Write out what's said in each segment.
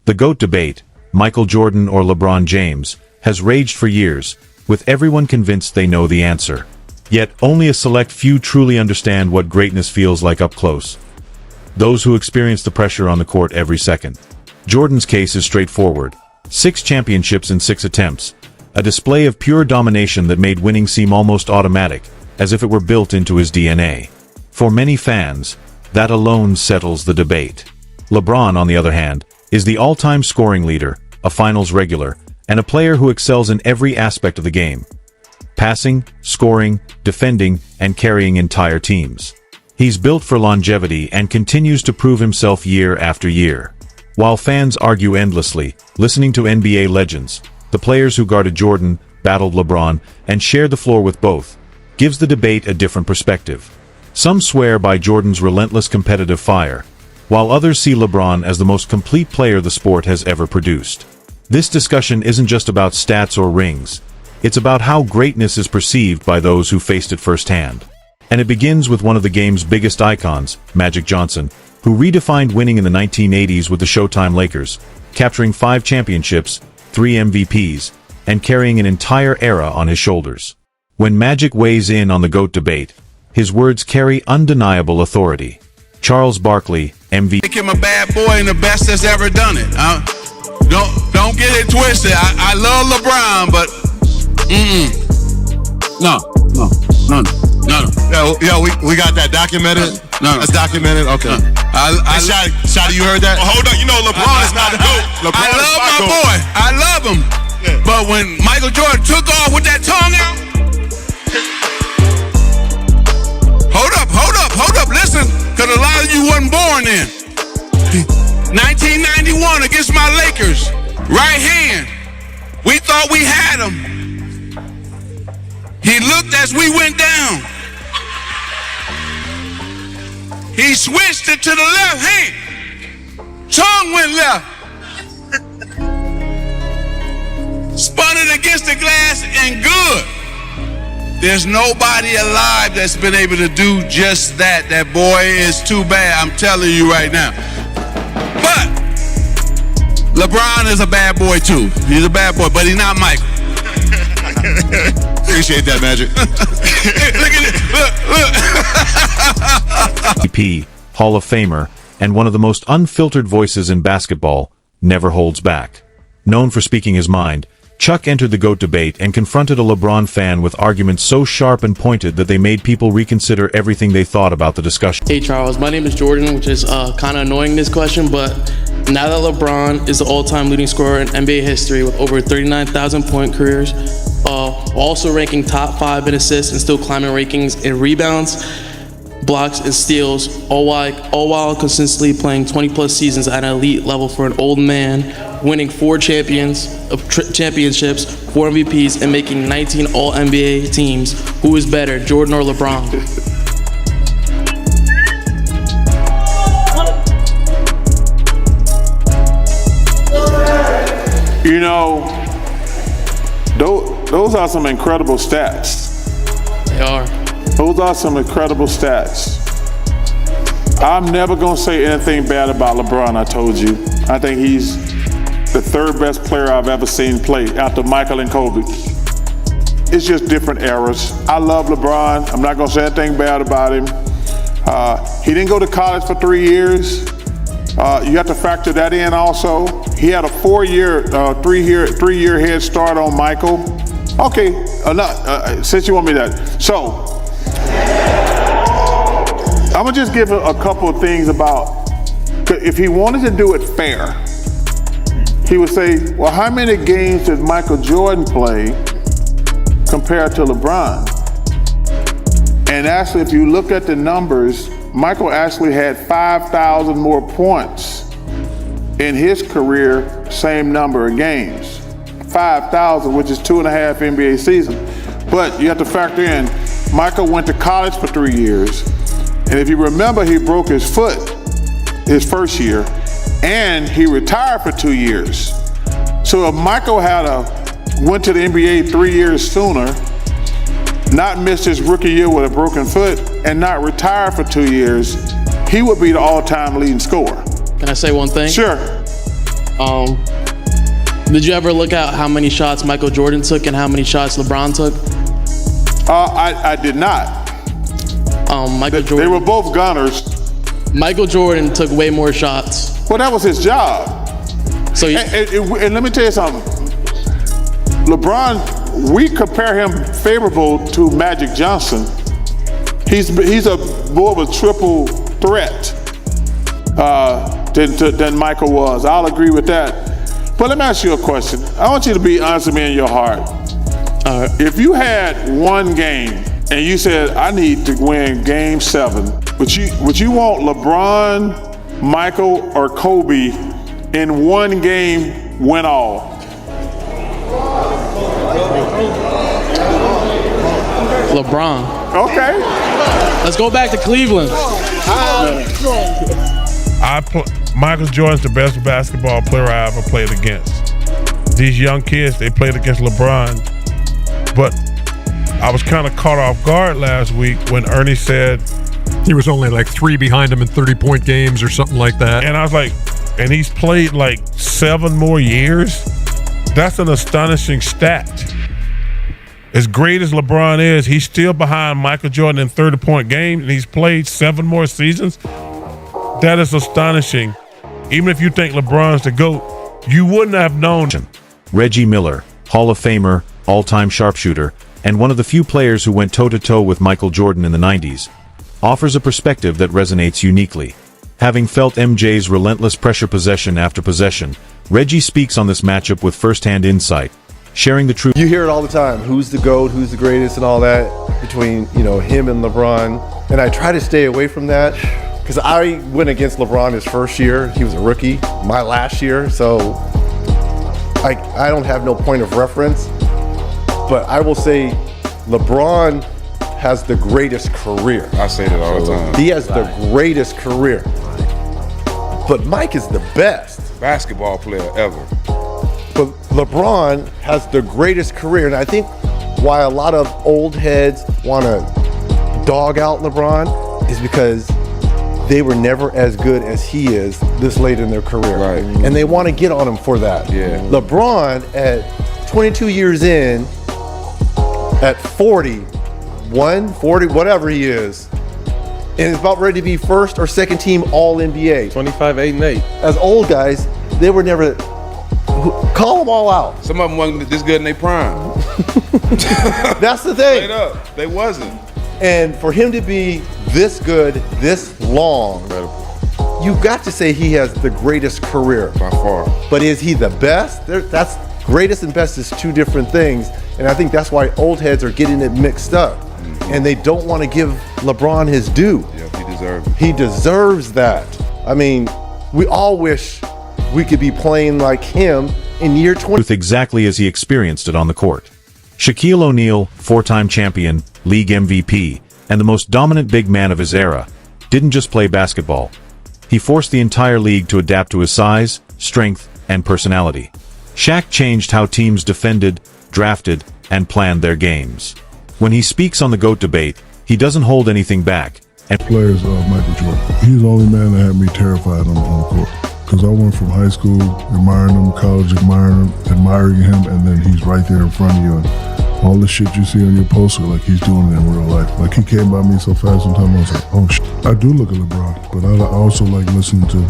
The GOAT debate, Michael Jordan or LeBron James, has raged for years, with everyone convinced they know the answer. Yet, only a select few truly understand what greatness feels like up close. Those who experience the pressure on the court every second. Jordan's case is straightforward. 6 championships in 6 attempts. A display of pure domination that made winning seem almost automatic, as if it were built into his DNA. For many fans, that alone settles the debate. LeBron, on the other hand, is the all-time scoring leader, a finals regular, and a player who excels in every aspect of the game. Passing, scoring, defending, and carrying entire teams. He's built for longevity and continues to prove himself year after year. While fans argue endlessly, listening to NBA legends, the players who guarded Jordan, battled LeBron, and shared the floor with both, gives the debate a different perspective. Some swear by Jordan's relentless competitive fire, while others see LeBron as the most complete player the sport has ever produced. This discussion isn't just about stats or rings. It's about how greatness is perceived by those who faced it firsthand. And it begins with one of the game's biggest icons, Magic Johnson, who redefined winning in the 1980s with the Showtime Lakers, capturing 5 championships, 3 MVPs, and carrying an entire era on his shoulders. When Magic weighs in on the GOAT debate, his words carry undeniable authority. Charles Barkley, MVP. Make him a bad boy and the best that's ever done it. Don't get it twisted. I love LeBron, but no. Yo, we got that documented. No. That's documented. Okay. Shotty, you heard that? Well, hold on. You know LeBron is not the GOAT. I love my boy. I love him. Yeah. But when Michael Jordan took off with that tongue out, hold up, listen, because a lot of you wasn't born then. 1991 against my Lakers, right hand. We thought we had him. He looked as we went down. He switched it to the left hand. Tongue went left. Spun it against the glass and good. There's nobody alive that's been able to do just that. That boy is too bad, I'm telling you right now. But LeBron is a bad boy too. He's a bad boy, but he's not Michael. Appreciate that, Magic. Look at it, look. MVP, Hall of Famer, and one of the most unfiltered voices in basketball, never holds back. Known for speaking his mind, Chuck entered the GOAT debate and confronted a LeBron fan with arguments so sharp and pointed that they made people reconsider everything they thought about the discussion. Hey Charles, my name is Jordan, which is kind of annoying this question, but now that LeBron is the all-time leading scorer in NBA history with over 39,000 point careers, also ranking top 5 in assists and still climbing rankings in rebounds, blocks, and steals, all while consistently playing 20-plus seasons at an elite level for an old man, winning 4 championships, 4 MVPs, and making 19 All-NBA teams. Who is better, Jordan or LeBron? You know, those are some incredible stats. They are. Those are some incredible stats. I'm never going to say anything bad about LeBron, I told you. I think he's the 3rd best player I've ever seen play after Michael and Kobe. It's just different eras. I love LeBron. I'm not going to say anything bad about him. He didn't go to college for 3 years. You have to factor that in also. He had a 3-year head start on Michael. Okay, since you want me that. So, I'm gonna just give a couple of things about, if he wanted to do it fair, he would say, well, how many games did Michael Jordan play compared to LeBron? And actually, if you look at the numbers, Michael actually had 5,000 more points in his career, same number of games. 5,000, which is 2.5 NBA seasons. But you have to factor in, Michael went to college for 3 years. And if you remember, he broke his foot his first year, and he retired for 2 years. So if Michael went to the NBA 3 years sooner, not missed his rookie year with a broken foot, and not retired for 2 years, he would be the all-time leading scorer. Can I say one thing? Sure. Did you ever look at how many shots Michael Jordan took and how many shots LeBron took? I did not. Michael They Jordan. were both gunners. Michael Jordan took way more shots. Well, that was his job. So he, And let me tell you something. LeBron, we compare him favorable to Magic Johnson. He's a more of a triple threat than Michael was. I'll agree with that. But let me ask you a question. I want you to be honest with me in your heart. If you had one game and you said, I need to win game 7, would you want LeBron, Michael, or Kobe in one game win all? LeBron. Okay. Let's go back to Cleveland. Michael Jordan's the best basketball player I ever played against. These young kids, they played against LeBron, but I was kind of caught off guard last week when Ernie said he was only like 3 behind him in 30-point games or something like that. And I was like, and he's played like 7 more years? That's an astonishing stat. As great as LeBron is, he's still behind Michael Jordan in 30-point games, and he's played 7 more seasons. That is astonishing. Even if you think LeBron's the GOAT, you wouldn't have known. Reggie Miller, Hall of Famer, all-time sharpshooter, and one of the few players who went toe-to-toe with Michael Jordan in the 90s, offers a perspective that resonates uniquely. Having felt MJ's relentless pressure possession after possession, Reggie speaks on this matchup with first-hand insight, sharing the truth. You hear it all the time, who's the GOAT, who's the greatest and all that, between, him and LeBron. And I try to stay away from that, because I went against LeBron his first year. He was a rookie, my last year, so I don't have no point of reference. But I will say LeBron has the greatest career. I say that all the time. He has the greatest career. But Mike is the best Basketball player ever. But LeBron has the greatest career. And I think why a lot of old heads want to dog out LeBron is because they were never as good as he is this late in their career. Right. And they want to get on him for that. Yeah. LeBron at 22 years in, at 41, 40, whatever he is, and is about ready to be first or second team All-NBA. 25, 8, and 8. As old guys, they were never, call them all out. Some of them wasn't this good in their prime. That's the thing. Straight up, they wasn't. And for him to be this good, this long, you've got to say he has the greatest career. By far. But is he the best? That's greatest and best is 2 different things. And I think that's why old heads are getting it mixed up. And they don't want to give LeBron his due. Yeah, he deserves it. He deserves that. I mean, we all wish we could be playing like him in year 20. Exactly as he experienced it on the court. Shaquille O'Neal, 4-time champion, league MVP, and the most dominant big man of his era, didn't just play basketball. He forced the entire league to adapt to his size, strength, and personality. Shaq changed how teams defended, drafted, and planned their games. When he speaks on the GOAT debate, he doesn't hold anything back. And players Michael Jordan. He's the only man that had me terrified on the court. Because I went from high school admiring him, college admiring him, and then he's right there in front of you. And all the shit you see on your poster, like he's doing it in real life. Like he came by me so fast sometimes I was like, oh shit. I do look at LeBron, but I also like listening to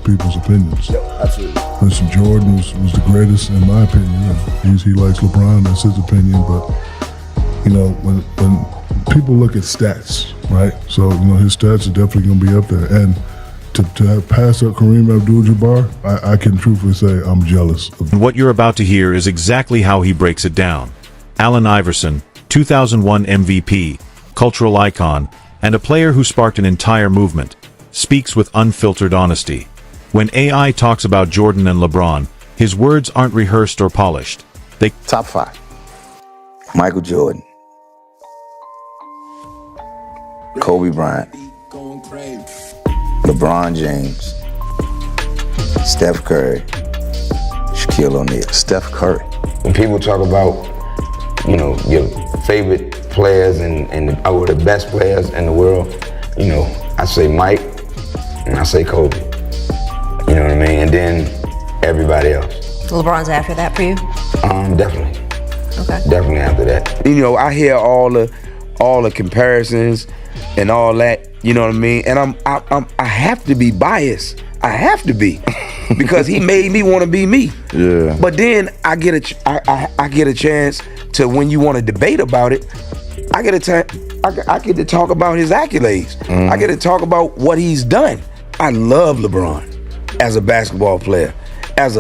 people's opinions. Yeah, absolutely. Listen, Jordan was the greatest in my opinion. He likes LeBron, that's his opinion, but when people look at stats, right? So, his stats are definitely going to be up there. And to have passed up Kareem Abdul-Jabbar, I can truthfully say I'm jealous. And what you're about to hear is exactly how he breaks it down. Allen Iverson, 2001 MVP, cultural icon, and a player who sparked an entire movement, speaks with unfiltered honesty. When AI talks about Jordan and LeBron, his words aren't rehearsed or polished. They Top 5. Michael Jordan, Kobe Bryant, LeBron James, Steph Curry, Shaquille O'Neal. Steph Curry. When people talk about, your favorite players or the best players in the world, I say Mike and I say Kobe. You know what I mean? And then everybody else. LeBron's after that for you? Definitely. Okay. Definitely after that. You know, I hear all the comparisons and all that. You know what I mean? And I have to be biased. I have to be because he made me want to be me. Yeah. But then I get a chance to, when you want to debate about it, I get to talk about his accolades. Mm-hmm. I get to talk about what he's done. I love LeBron as a basketball player, as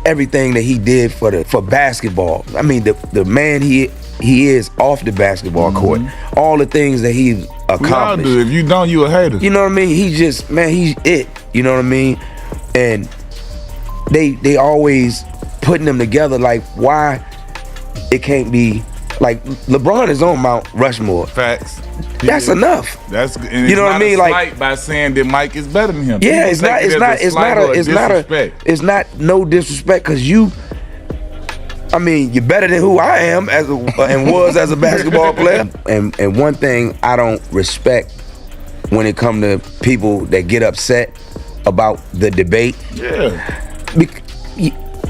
everything that he did for basketball. I mean, the man he is off the basketball court. All the things that he accomplished. We all do. If you don't, you a hater. You know what I mean? He's it. You know what I mean? And they always putting them together. Like, why it can't be like LeBron is on Mount Rushmore. Facts. That's enough. That's, and you know what I mean? Like, by saying that Mike is better than him. Yeah, it's not no disrespect, because you're better than who I am and was as a basketball player. And one thing I don't respect when it comes to people that get upset about the debate. Yeah.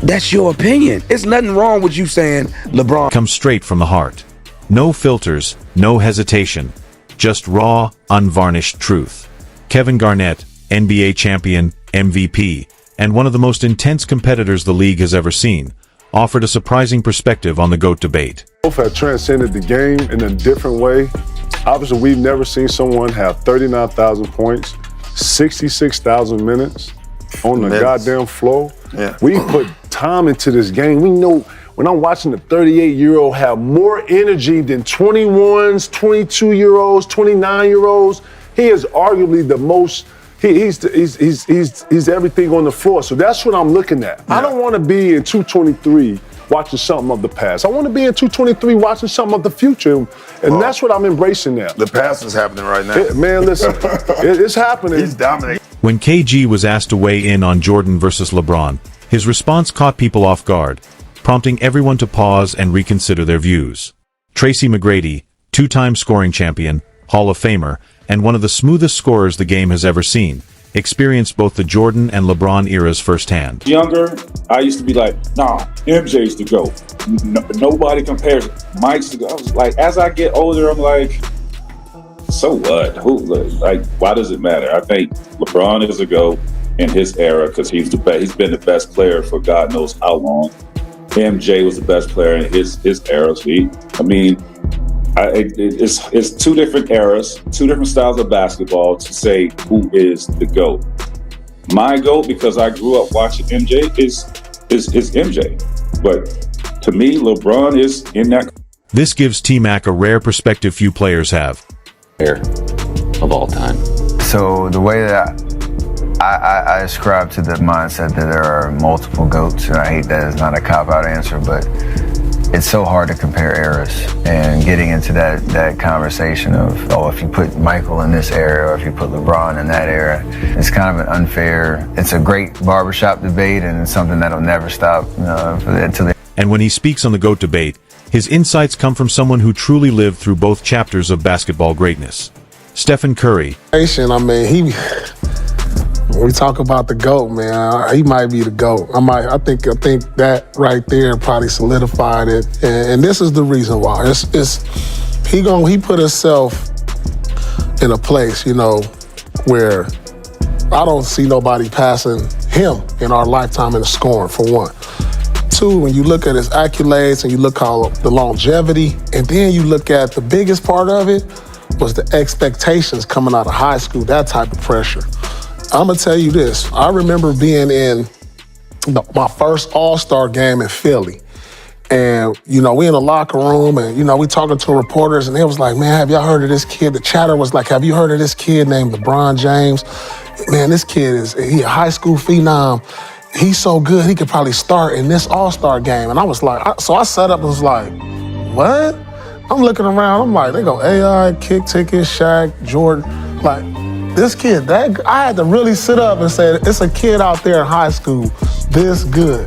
That's your opinion. It's nothing wrong with you saying LeBron comes straight from the heart. No filters, no hesitation. Just raw, unvarnished truth. Kevin Garnett, NBA champion, MVP, and one of the most intense competitors the league has ever seen, offered a surprising perspective on the GOAT debate. Both have transcended the game in a different way. Obviously, we've never seen someone have 39,000 points, 66,000 minutes on the goddamn floor. Yeah. We put time into this game. We know when I'm watching the 38-year-old have more energy than 21s, 22-year-olds, 29-year-olds, he is arguably the most. He's everything on the floor. So that's what I'm looking at. Yeah. I don't want to be in 223 watching something of the past. I want to be in 223 watching something of the future. And that's what I'm embracing now. The past is happening right now. Man, listen, it's happening. He's dominating. When KG was asked to weigh in on Jordan versus LeBron, his response caught people off guard, prompting everyone to pause and reconsider their views. Tracy McGrady, two-time scoring champion, Hall of Famer, and one of the smoothest scorers the game has ever seen, experienced both the Jordan and LeBron eras firsthand. Younger, I used to be like, nah, MJ's the GOAT. Nobody compares. Mike's the GOAT. I was like, as I get older, I'm like, so what? Why does it matter? I think LeBron is a GOAT in his era because he's been the best player for God knows how long. MJ was the best player in his era. It's two different eras, two different styles of basketball to say who is the GOAT. My GOAT, because I grew up watching MJ, is MJ. But to me, LeBron is in that. This gives T-Mac a rare perspective few players have. Of all time. So the way that I ascribe to the mindset that there are multiple GOATs, and I hate that it's not a cop-out answer, but it's so hard to compare eras, and getting into that conversation of, if you put Michael in this era or if you put LeBron in that era, it's kind of an unfair. It's a great barbershop debate, and it's something that'll never stop until. And when he speaks on the GOAT debate, his insights come from someone who truly lived through both chapters of basketball greatness. Stephen Curry. When we talk about the GOAT, man, he might be the GOAT. I think that right there probably solidified it. And this is the reason why. He put himself in a place, where I don't see nobody passing him in our lifetime in the scoring, for one. Two, when you look at his accolades and you look at the longevity, and then you look at the biggest part of it was the expectations coming out of high school, that type of pressure. I'm gonna tell you this. I remember being in my first All-Star game in Philly. And, we in the locker room and, we talking to reporters and they was like, man, have y'all heard of this kid? The chatter was like, have you heard of this kid named LeBron James? Man, this kid he a high school phenom. He's so good, he could probably start in this All-Star game. And I was like, so I sat up and was like, what? I'm looking around, I'm like, they go AI, Kick Ticket, Shaq, Jordan. Like, this kid, I had to really sit up and say, it's a kid out there in high school this good.